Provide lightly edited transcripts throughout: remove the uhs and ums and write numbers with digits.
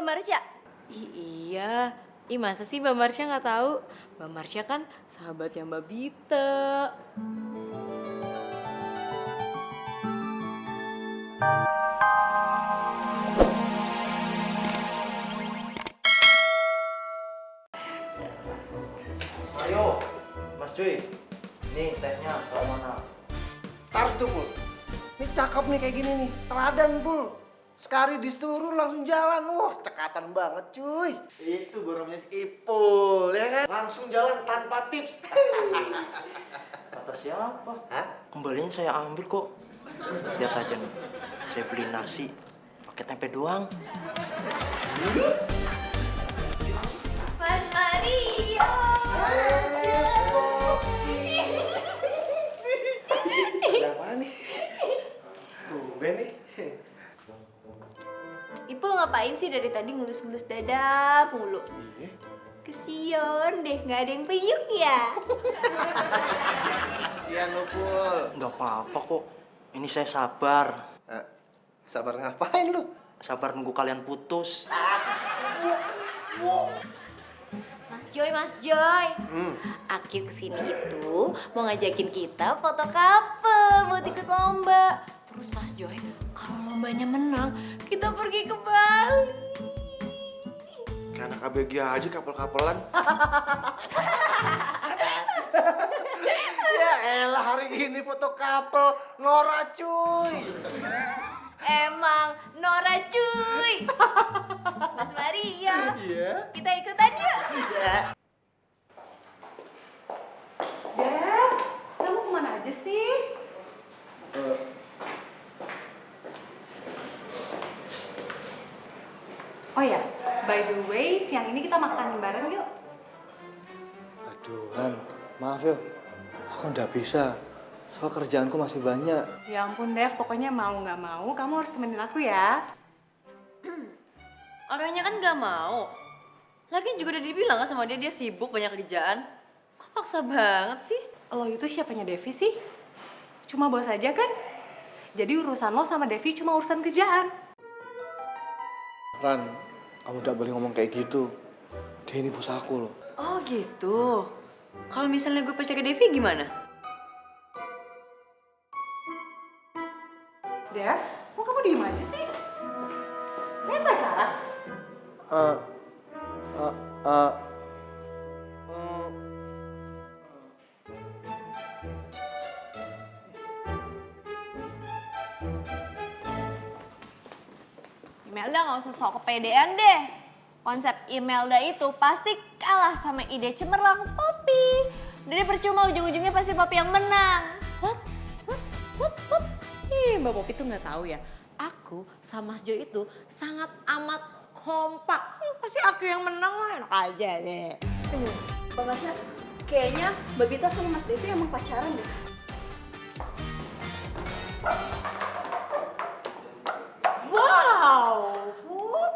Marsha? Iya. Ih, masa sih Mbak Marsha nggak tahu? Mbak Marsha kan sahabatnya Mbak Bita. Ayo, Mas Cuy. Nih tehnya, kalau mana? Taruh situ, Pul. Ini cakep nih kayak gini nih. Teladan, Pul. Sekali disuruh langsung jalan. Wah, cekatan banget, cuy. Itu namanya si Ipul, ya kan? Langsung jalan tanpa tips. Kata siapa? Hah? Kembalinya saya ambil kok. Lihat aja nih, saya beli nasi pakai tempe doang. Mas Mario. Berapa nih? Tumben nih. Ipul ngapain sih dari tadi ngelus-ngelus dada mulu? Iya. Kesian deh, nggak ada yang peyuk ya? Sian lu, Pul. Nggak apa-apa kok. Ini saya sabar. Sabar ngapain lu? Sabar nunggu kalian putus. Mas Joy. Aki kesini itu mau ngajakin kita foto couple buat ikut lomba. Terus Mas Joy, kalau lombanya menang, kita pergi ke Bali. Kayak anak ABG aja kapel-kapelan. Ya elah, hari gini foto couple Nora, cuy. Emang Nora cuy. Mas Mario. Iya. Kita ikutan yuk. Dad, kamu kemana aja sih? Oh ya, by the way, siang ini kita makan bareng yuk. Aduh, Ran, maaf ya. Aku nggak bisa. Soal kerjaanku masih banyak. Ya ampun, Dev, pokoknya mau nggak mau, kamu harus temenin aku ya. Orangnya kan nggak mau. Lagian juga udah dibilang kan sama dia, dia sibuk banyak kerjaan. Kok paksa banget sih? Lo itu siapanya Devi sih? Cuma bos aja kan? Jadi urusan lo sama Devi cuma urusan kerjaan. Ran, kamu nggak boleh ngomong kayak gitu. Dia ini bos aku loh. Oh gitu. Kalau misalnya gue percaya ke Devi gimana? Dev, kok kamu diem aja sih? Kalian pacaran? Imelda nggak usah sok kepedean deh. Konsep Imelda itu pasti kalah sama ide cemerlang Poppy. Jadi percuma ujung-ujungnya pasti Poppy yang menang. Mbak Popi tuh nggak tahu ya. Aku sama Mas Jo itu sangat amat kompak. Pasti aku yang menang lah, enak aja deh. Mbak Marsha, kayaknya Mbak Bita sama Mas Devi emang pacaran deh. Wow, Put.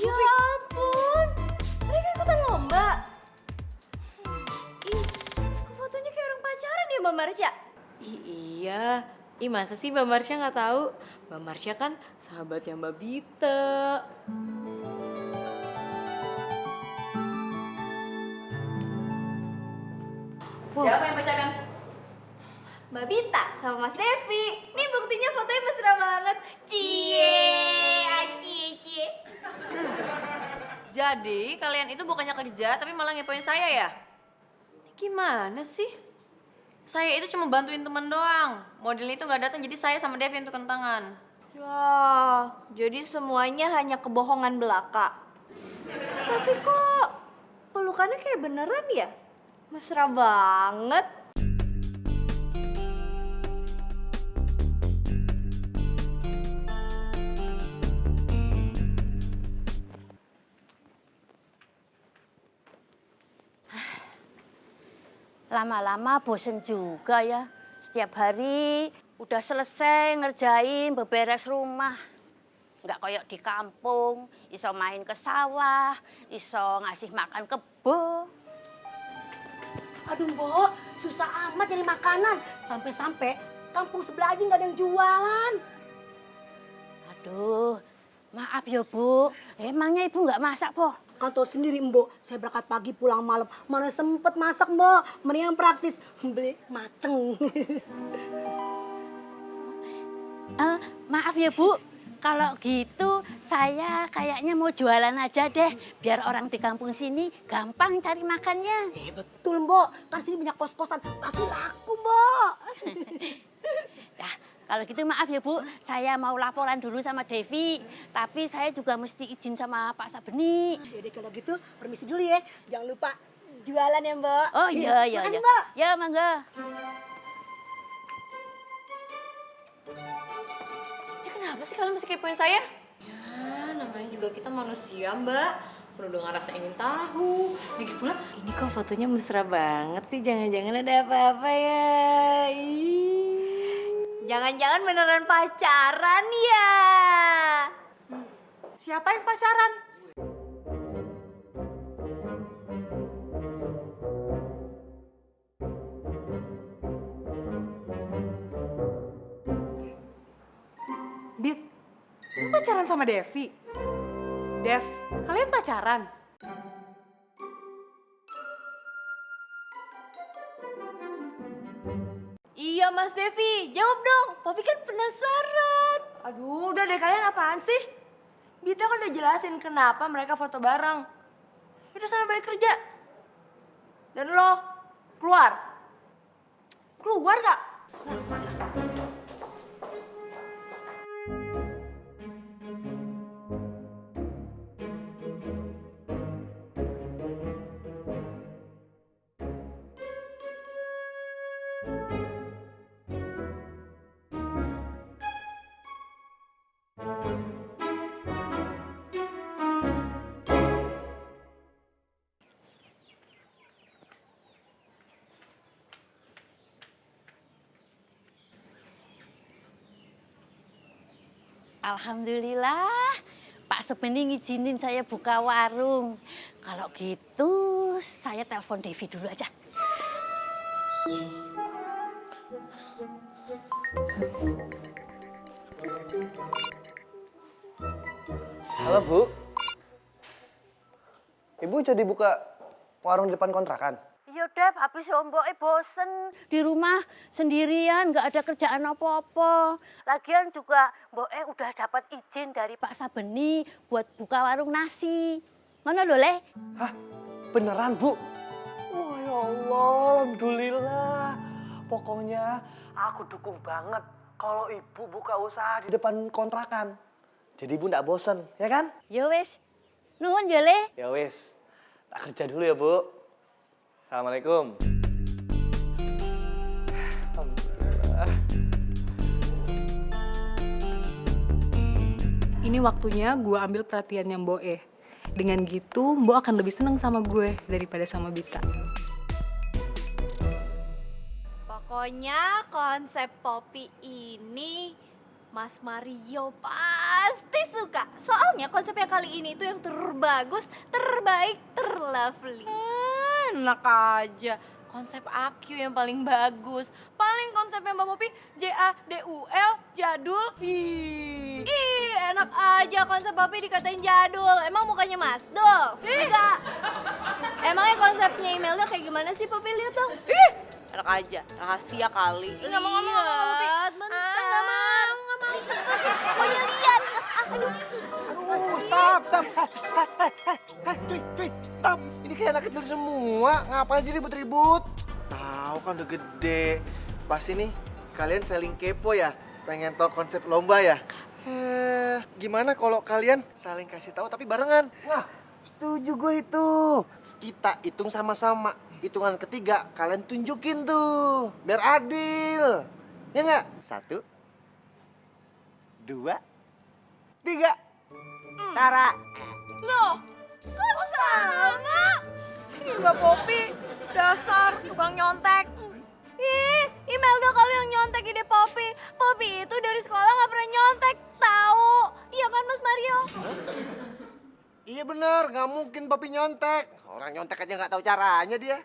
Ya ampun, mereka ikutan lomba. Ih, kok fotonya kayak orang pacaran ya Mbak Marsha? Iya. Ih, masa sih Mbak Marsha nggak tahu? Mbak Marsha kan sahabatnya Mbak Bita. Siapa yang pacaran? Mbak Bita sama Mas Devi. Nih buktinya fotonya mesra banget. Cie, cie. Jadi kalian itu bukannya kerja tapi malah ngepoin saya ya? Ini gimana sih? Saya itu cuma bantuin temen doang. Modelnya itu nggak datang jadi saya sama Devi yang tukang tangan. Ya, jadi semuanya hanya kebohongan belaka. Tapi kok pelukannya kayak beneran ya? Mesra banget. Lama-lama bosen juga ya. Setiap hari udah selesai ngerjain beberes rumah. Nggak kayak di kampung, iso main ke sawah, iso ngasih makan kebo. Aduh, Mbok, susah amat nyari makanan. Sampai-sampai kampung sebelah aja nggak ada yang jualan. Aduh, Maaf ya Bu, emangnya Ibu nggak masak po? Kan tahu sendiri Mbok, saya berangkat pagi pulang malam. Mana sempet masak Mbok, mending yang praktis. Beli mateng. Maaf ya Bu, kalau gitu saya kayaknya mau jualan aja deh. Biar orang di kampung sini gampang cari makannya. Betul Mbok, kan sini banyak kos-kosan. Pasti laku Mbok. Nah, kalau gitu maaf ya Bu, saya mau laporan dulu sama Devi. Tapi saya juga mesti izin sama Pak Sabeni. Yaudah kalau gitu permisi dulu ya. Jangan lupa jualan ya Mbok. Oh iya, iya. Makasih Iya. Mbok. Ya, mangga. Ya kenapa sih kalian masih kepoin saya? Ya namanya juga kita manusia mbak. Udah ngerasa ingin tahu. Lagi pula ini kok fotonya mesra banget sih. Jangan-jangan ada apa-apa ya. Jangan-jangan beneran pacaran ya? Siapa yang pacaran? Bit, lu pacaran sama Devi? Dev, kalian pacaran? Iya Mas Devi, jawab dong. Popi kan penasaran. Aduh, udah deh kalian apaan sih? Bita kan udah jelasin kenapa mereka foto bareng. Kita sana balik kerja. Dan lo, keluar. Keluar gak? Alhamdulillah, Pak Sabeni ngizinin saya buka warung. Kalau gitu, saya telepon Devi dulu aja. Halo Bu, Ibu jadi buka warung di depan kontrakan? Iya Dev, habis Mboknya bosen di rumah sendirian, nggak ada kerjaan apa-apa. Lagian juga Mboknya udah dapat izin dari Pak Sabeni buat buka warung nasi. Mana lo Le? Hah? Beneran Bu? Wah ya Allah, alhamdulillah. Pokoknya aku dukung banget kalau Ibu buka usaha di depan kontrakan. Jadi Ibu nggak bosen, ya kan? Ya wes, nuhun ya Le. Ya wis, tak kerja dulu ya Bu. Assalamualaikum. Alhamdulillah. Ini waktunya gue ambil perhatiannya Mbok E. Dengan gitu, Mbok akan lebih seneng sama gue daripada sama Bita. Pokoknya konsep Popi ini Mas Mario pasti suka. Soalnya konsepnya kali ini itu yang terbagus, terbaik, terlovely. Enak aja. Konsep AQ yang paling bagus. Paling konsepnya Mbak Popi JADUL, jadul. Ih, Enak aja konsep Popi dikatain jadul. Emang mukanya Mas Dul? Enggak. Emangnya konsepnya emailnya kayak gimana sih Popi? Lihat dong. enak aja. Rahasia kali. Nggak mau ngomong sama Mbak Popi. Bentar. Nggak mau. Pokoknya lihat. Aduh, stop. Cuy, stop. Ini kayak anak kecil semua. Ngapain sih ribut-ribut? Tahu kan udah gede. Pasti nih kalian saling kepo ya. Pengen tahu konsep lomba ya? Gimana kalau kalian saling kasih tahu tapi barengan? Nah, setuju gue itu. Kita hitung sama-sama. Hitungan ketiga kalian tunjukin tuh. Biar adil. Ya nggak? 1, 2, 3. Tara. Loh, kok sama? Ih, Mbak Popi, dasar tukang nyontek. Ih, Imelda kali yang nyontek ide Popi. Popi itu dari sekolah nggak pernah nyontek, tahu? Iya kan Mas Mario? Iya bener, nggak mungkin Papi nyontek. Orang nyontek aja nggak tahu caranya dia.